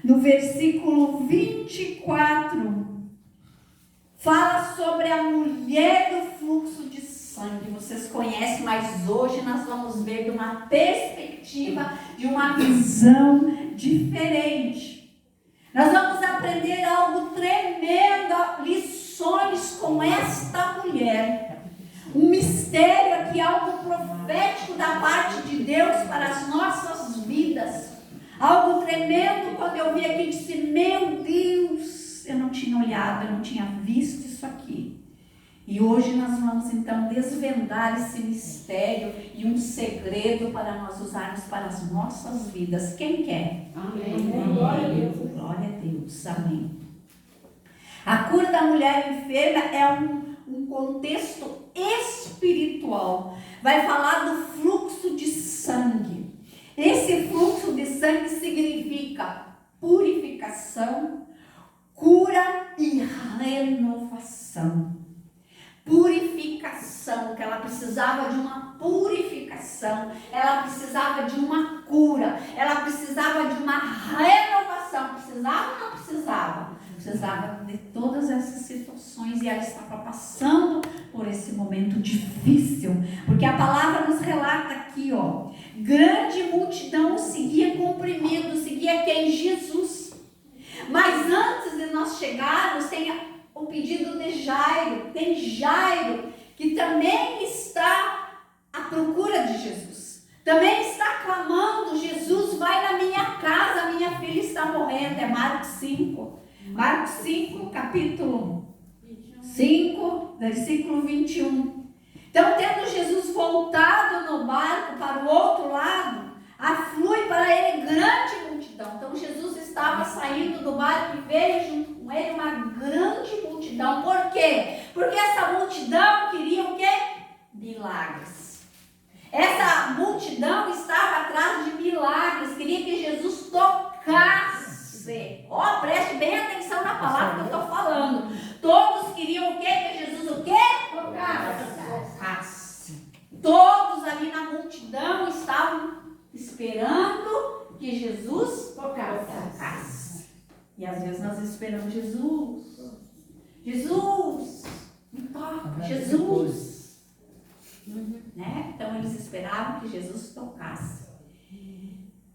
no versículo 24, fala sobre a mulher do fluxo de sangue. Vocês conhecem, mas hoje nós vamos ver de uma perspectiva, de uma visão diferente. Nós vamos aprender algo tremendo, lições com esta mulher. Um mistério aqui, algo profético da parte de Deus para as nossas vidas. Algo tremendo. Quando eu vi aqui, disse: meu Deus, eu não tinha olhado, eu não tinha visto isso aqui. E hoje nós vamos então desvendar esse mistério e um segredo para nós usarmos para as nossas vidas. Quem quer? Amém. Glória a Deus. Glória a Deus. Amém. A cura da mulher enferma é um contexto espiritual. Vai falar do fluxo de sangue. Esse fluxo de sangue significa purificação, cura e renovação. Purificação, que ela precisava de uma purificação, ela precisava de uma cura, ela precisava de uma renovação. Precisava ou não precisava? Precisava de todas essas situações, e ela estava passando por esse momento difícil, porque a palavra nos relata aqui, ó, grande multidão seguia comprimido, seguia quem? Jesus. Mas antes de nós chegarmos, tem o pedido de Jairo. Tem Jairo que também está à procura de Jesus, também está clamando: Jesus, vai na minha casa, minha filha está morrendo. É Marcos 5, capítulo 5, versículo 21. Então, tendo Jesus voltado no barco para o outro lado, aflui para ele grande multidão. Então, Jesus estava saindo do barco e veio junto com ele uma grande multidão. Por quê? Porque essa multidão queria o quê? Milagres. Essa multidão estava atrás de milagres, queria que Jesus tocasse. Ó, preste bem atenção na palavra que eu estou falando. Todos queriam o quê? Que Jesus o quê? Tocasse. Todos ali na multidão estavam esperando que Jesus tocasse. E às vezes nós esperamos: Jesus, me toca, Jesus. Né? Então eles esperavam que Jesus tocasse.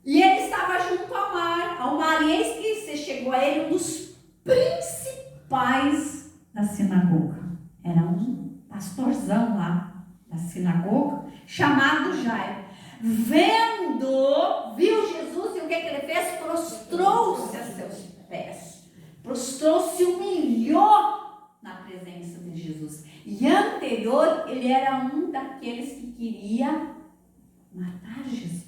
E ele estava junto ao mar, e eis que se chegou a ele um dos principais da sinagoga. Era um pastorzão lá da sinagoga, chamado Jairo. Viu Jesus, e o que ele fez? Prostrou-se a seus pés. Prostrou-se, humilhou na presença de Jesus. E anterior, ele era um daqueles que queria matar Jesus.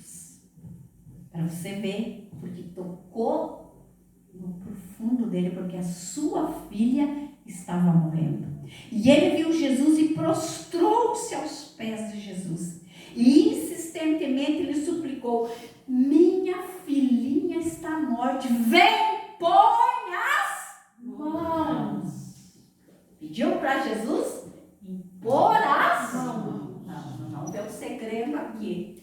Para você ver, porque tocou no profundo dele, porque a sua filha estava morrendo. E ele viu Jesus e prostrou-se aos pés de Jesus. E insistentemente ele suplicou: minha filhinha está morta, vem, põe as mãos. Pediu para Jesus impor as mãos. Não vê o segredo aqui.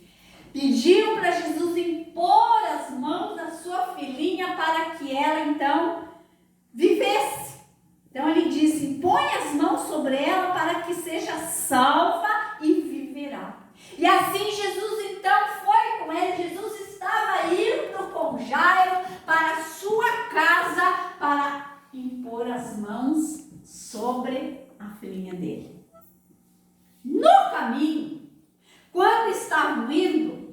Pediu para Jesus impor as mãos na sua filhinha para que ela então vivesse. Então ele disse: põe as mãos sobre ela para que seja salva e viverá. E assim Jesus então foi com ele. Jesus estava indo com Jairo para a sua casa para impor as mãos sobre a filhinha dele. No caminho, quando estavam indo,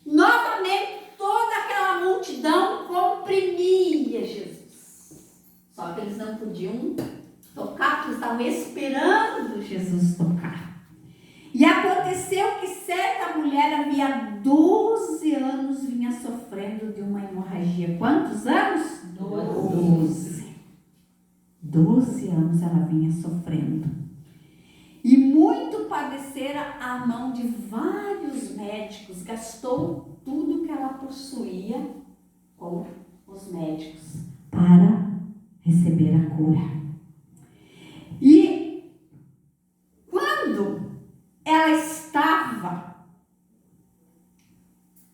novamente toda aquela multidão comprimia Jesus. Só que eles não podiam tocar, porque estavam esperando Jesus tocar. E aconteceu que certa mulher havia 12 anos vinha sofrendo de uma hemorragia. Quantos anos? 12 anos ela vinha sofrendo. E muito padecera à mão de vários médicos. Gastou tudo que ela possuía com os médicos para receber a cura. E quando ela estava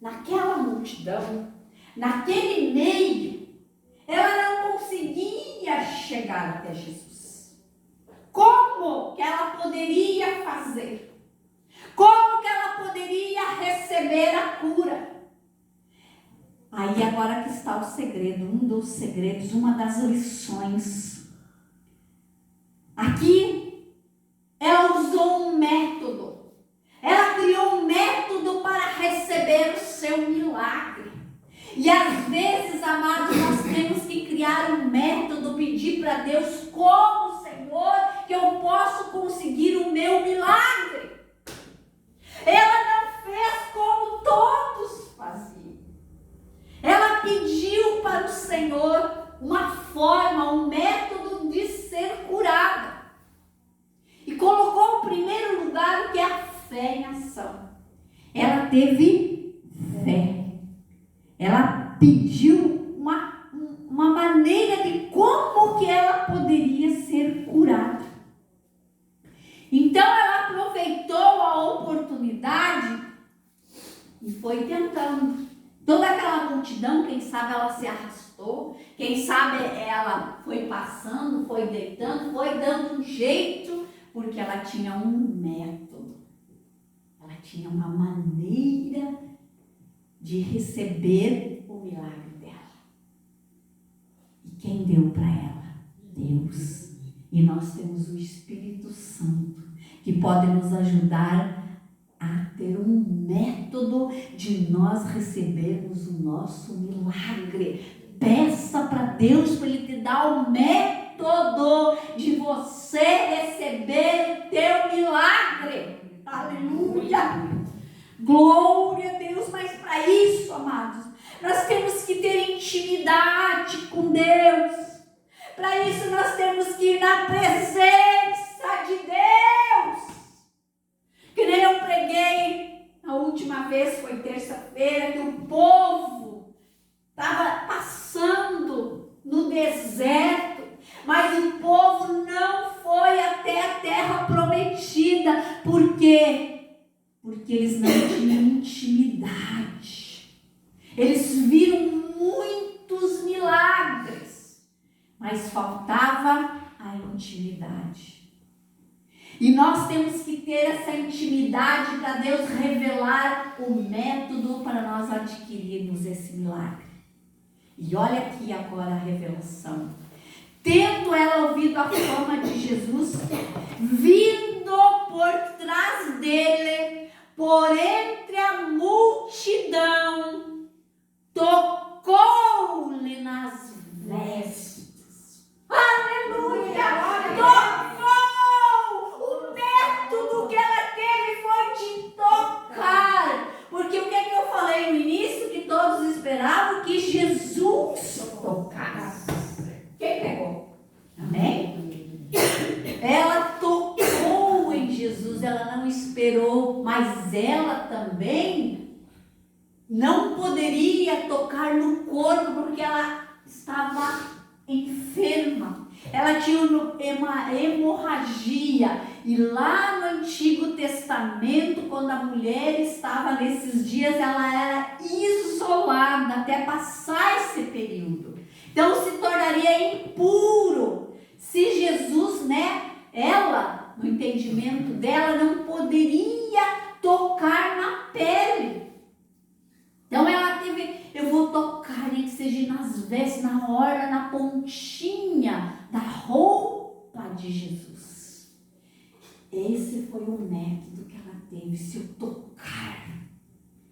naquela multidão, naquele meio, chegar até Jesus? Como que ela poderia fazer? Como que ela poderia receber a cura? Aí agora que está o segredo, um dos segredos, uma das lições. Aqui, ela usou um método. Ela criou um método para receber o seu milagre. E às vezes, amados, nós temos que criar um método, pedir para Deus, como, Senhor, que eu posso conseguir o meu milagre. Ela não fez como todos faziam. Ela pediu para o Senhor uma forma, um método de ser curada. E colocou em primeiro lugar o que é a fé em ação. Ela teve fé. Ela pediu uma maneira de como que ela poderia ser curada. Então ela aproveitou a oportunidade e foi tentando. Toda aquela multidão, quem sabe ela se arrastou, quem sabe ela foi passando, foi deitando, foi dando um jeito, porque ela tinha um método. Ela tinha uma maneira de receber o milagre dela. E quem deu para ela? Deus. E nós temos o Espírito Santo, que pode nos ajudar a ter um método de nós recebermos o nosso milagre. Peça para Deus para Ele te dar o método de você receber o teu milagre. Aleluia! Glória a Deus, mas para isso, amados, nós temos que ter intimidade com Deus. Para isso nós temos que ir na presença de Deus. Que nem eu preguei a última vez, foi terça-feira, que o povo estava passando no deserto, mas o povo não foi até a terra prometida. Por quê? Porque eles não tinham intimidade. Eles viram muitos milagres, mas faltava a intimidade. E nós temos que ter essa intimidade para Deus revelar o método para nós adquirirmos esse milagre. E olha aqui agora a revelação. Tendo ela ouvido a fama de Jesus, vindo por trás dele, por entre a multidão, tocou-lhe nas vestes. Aleluia! Tocou! O método que ela teve foi de tocar. Porque o que é que eu falei no início? Que todos esperavam que Jesus tocasse. Quem pegou? Amém? Ela tocou em Jesus, ela não esperou, mas ela também não poderia tocar no corpo, porque ela estava enferma. Ela tinha uma hemorragia. E lá no Antigo Testamento, quando a mulher estava nesses dias, ela era isolada até passar esse período. Então se tornaria impuro. Se Jesus, ela, no entendimento dela, não poderia tocar na pele. Então ela teve, eu vou tocar, nem que seja nas vestes, na orla, na pontinha da roupa de Jesus. Esse foi o método que ela teve. Se eu tocar,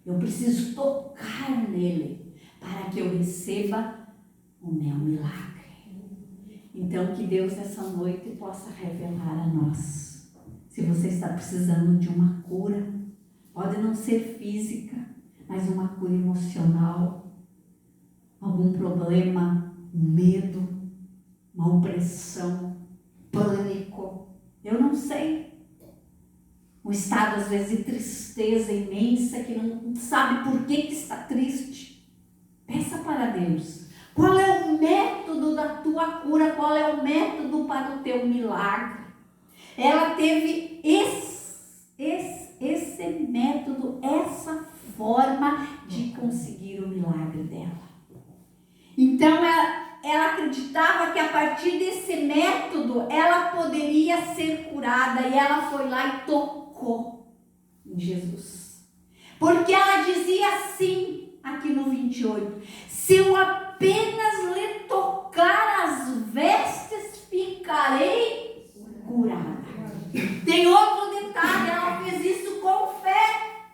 eu preciso tocar nele para que eu receba o meu milagre. Então que Deus essa noite possa revelar a nós. Se você está precisando de uma cura, pode não ser física, mas uma cura emocional, algum problema, um medo, uma opressão, pânico, eu não sei. Um estado às vezes de tristeza imensa, que não sabe por que está triste. Peça para Deus. Qual é o método da tua cura? Qual é o método para o teu milagre? Ela teve esse método, essa forma de conseguir o milagre dela. Então ela acreditou acreditava que a partir desse método ela poderia ser curada, e ela foi lá e tocou em Jesus. Porque ela dizia assim, aqui no 28, se eu apenas lhe tocar as vestes, ficarei curada. Tem outro detalhe, ela fez isso com fé.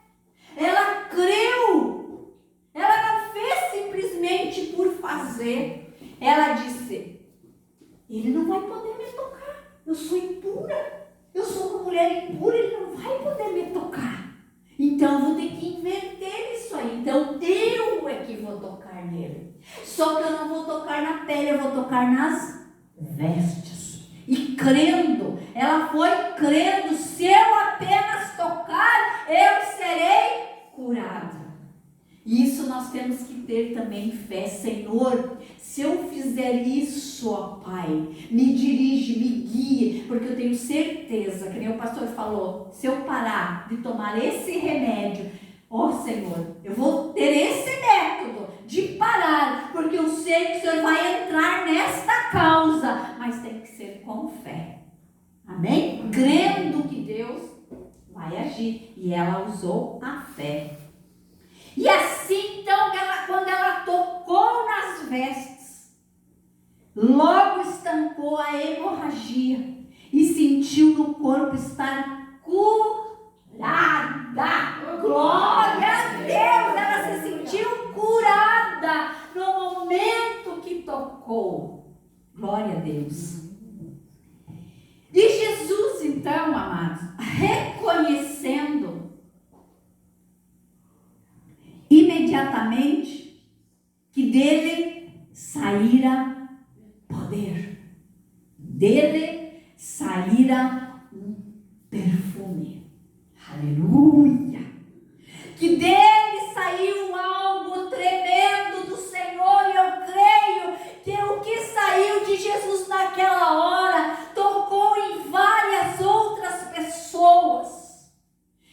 Ela creu. Ela não fez simplesmente por fazer. Ela disse, ele não vai poder me tocar. Eu sou impura. Eu sou uma mulher impura, ele não vai poder me tocar. Então eu vou ter que inverter isso aí. Então eu é que vou tocar nele. Só que eu não vou tocar na pele, eu vou tocar nas vestes. E crendo, ela foi crendo, se eu apenas tocar, eu serei curada. Isso nós temos que ter também fé. Senhor, se eu fizer isso, ó Pai, me dirige, me guie, porque eu tenho certeza, que nem o pastor falou, se eu parar de tomar esse remédio, ó Senhor, eu vou ter esse método de parar, porque eu sei que o Senhor vai entrar nesta causa, mas tem que ser com fé. Amém? Crendo que Deus vai agir. E ela usou a fé. E assim, então, quando ela tocou nas vestes, logo estancou a hemorragia e sentiu no corpo estar curada. Glória a Deus! Ela se sentiu curada no momento que tocou. Glória a Deus. E Jesus, então, amados, reconhecendo imediatamente que dele saíra poder, dele saíra um perfume. Aleluia! Que dele saiu algo tremendo do Senhor, e eu creio que o que saiu de Jesus naquela hora tocou em várias outras pessoas.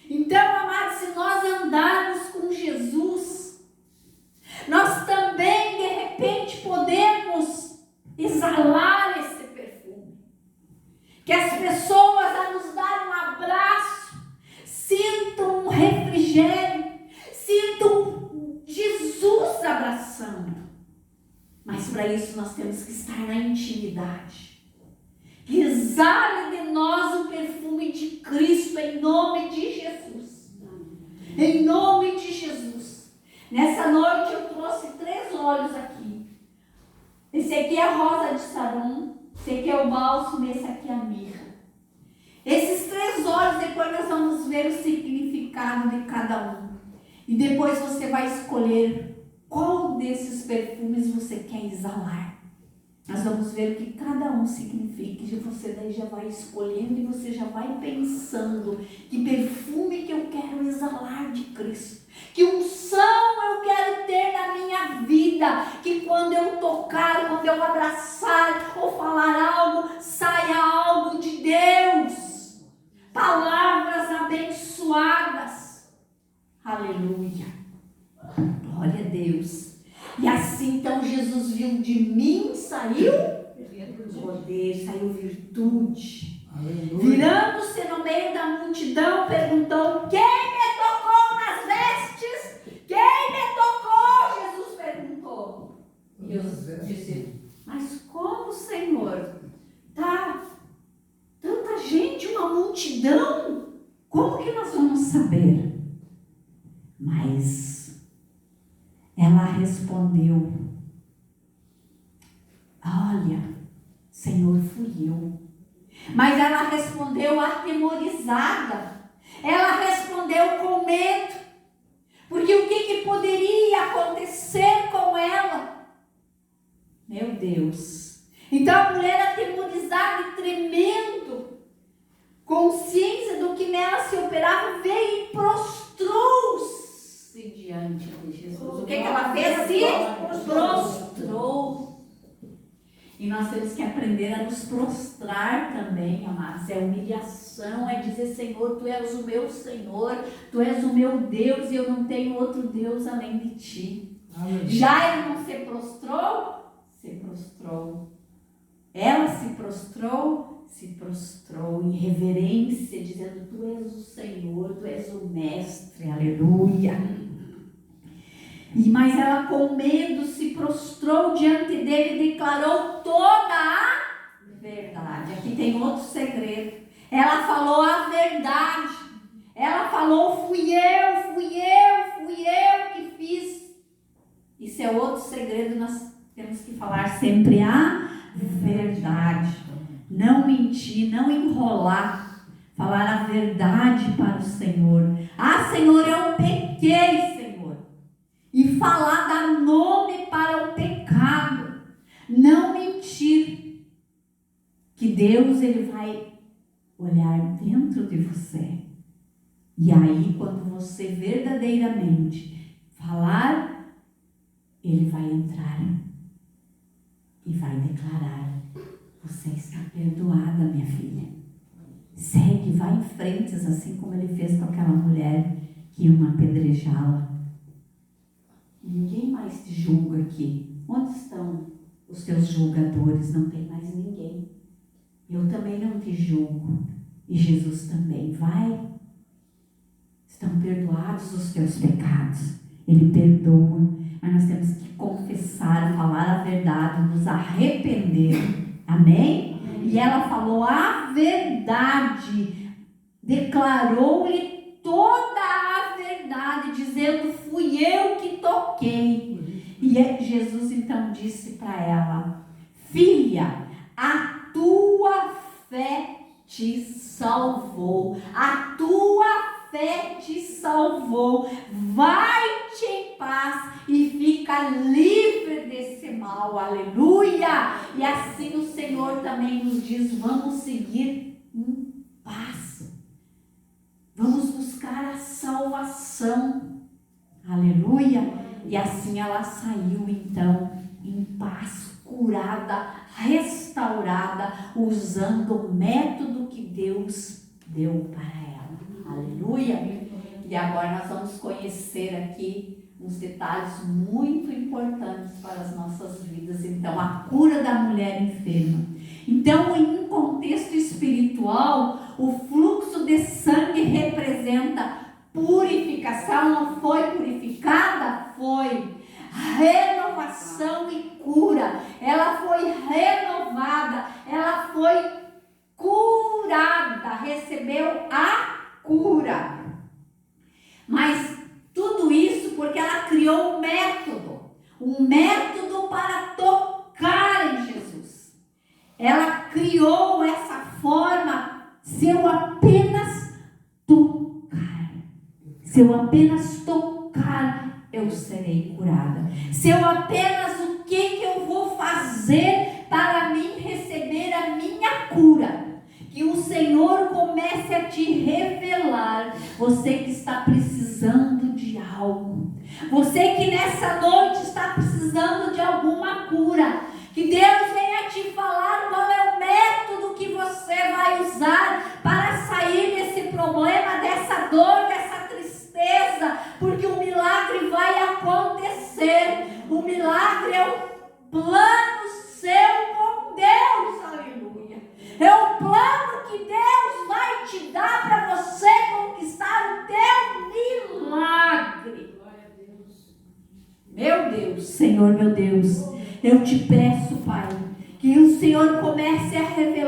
Então, amados, se nós andarmos com Jesus, nós também, de repente, podemos exalar esse perfume. Que as pessoas, a nos dar um abraço, sintam um refrigério, sintam Jesus abraçando. Mas para isso nós temos que estar na intimidade. Que exale de nós o perfume de Cristo, em nome de Jesus. Em nome de Jesus. Nessa noite eu trouxe 3 óleos aqui. Esse aqui é a rosa de Sarum, esse aqui é o bálsamo, esse aqui é a mirra. Esses 3 óleos, depois nós vamos ver o significado de cada um. E depois você vai escolher qual desses perfumes você quer exalar. Nós vamos ver o que cada um significa, e você daí já vai escolhendo, e você já vai pensando que perfume que eu quero exalar de Cristo, que unção eu quero ter na minha vida, que quando eu tocar, quando eu abraçar ou falar algo, saia algo de Deus, palavras abençoadas. Aleluia, glória a Deus. E assim, então, Jesus viu, de mim saiu poder, saiu virtude. Aleluia. Virando-se no meio da multidão, perguntou, quem me tocou nas vestes? Quem me tocou? Jesus perguntou. E eu disse, mas como, Senhor? Tá tanta gente, uma multidão, como que nós vamos saber? Mas ela respondeu, olha, Senhor, fui eu. Mas ela respondeu atemorizada. Ela respondeu com medo. Porque o que poderia acontecer com ela? Meu Deus. Então a mulher atemorizada e tremendo, consciência do que nela se operava, veio e prostrou-se diante de Jesus. O que ela fez? Se prostrou. E nós temos que aprender a nos prostrar também, amados. É humilhação, é dizer, Senhor, Tu és o meu Senhor, Tu és o meu Deus, e eu não tenho outro Deus além de Ti. Amém. Jairo não se prostrou? Se prostrou. se prostrou em reverência, dizendo: Tu és o Senhor, Tu és o Mestre, aleluia. Mas ela, com medo, se prostrou diante dele e declarou toda a verdade. Aqui tem outro segredo. Ela falou a verdade. Ela falou: fui eu que fiz. Isso é outro segredo. Nós temos que falar sempre a verdade. Não mentir, não enrolar. Falar a verdade para o Senhor. Ah, Senhor, eu pequei, Senhor. E falar, dar nome para o pecado. Não mentir. Que Deus, Ele vai olhar dentro de você. E aí, quando você verdadeiramente falar, Ele vai entrar e vai declarar: você está perdoada, minha filha. Segue, vai em frente, assim como Ele fez com aquela mulher que iam apedrejá-la. Ninguém mais te julga aqui. Onde estão os teus julgadores? Não tem mais ninguém. Eu também não te julgo. E Jesus também. Vai. Estão perdoados os teus pecados. Ele perdoa. Mas nós temos que confessar, falar a verdade, nos arrepender. Amém? E ela falou a verdade. Declarou-lhe toda a verdade, dizendo: fui eu que toquei. E Jesus então disse para ela: filha, a tua fé te salvou. A tua fé te salvou. Vai-te em paz e fica livre desse mal. Aleluia! E assim o Senhor também nos diz: vamos seguir em paz. Vamos buscar a salvação. Aleluia! E assim ela saiu então em paz, curada, restaurada, usando o método que Deus deu para ela. Aleluia! E agora nós vamos conhecer aqui uns detalhes muito importantes para as nossas vidas. Então, a cura da mulher enferma. Então, em um contexto espiritual, o fluxo de sangue representa purificação. Não foi purificada? Foi. Renovação e cura. Ela foi renovada. Ela foi curada. Recebeu a cura. Mas tudo isso porque ela criou um método para tocar em Jesus. Ela criou essa forma: se eu apenas tocar, eu serei curada. Se eu apenas, o que eu vou fazer para mim receber a minha cura? Que o Senhor comece a te revelar. Você que está precisando de algo. Você que nessa noite está precisando de alguma cura. Que Deus venha te falar qual é o método que você vai usar para sair desse problema, dessa dor, dessa tristeza. Porque o milagre vai acontecer. O milagre é o plano seu com Deus. Aleluia. É o plano que Deus vai te dar para você conquistar o teu milagre. Meu Deus, Senhor, meu Deus, eu te peço, Pai, que o Senhor comece a revelar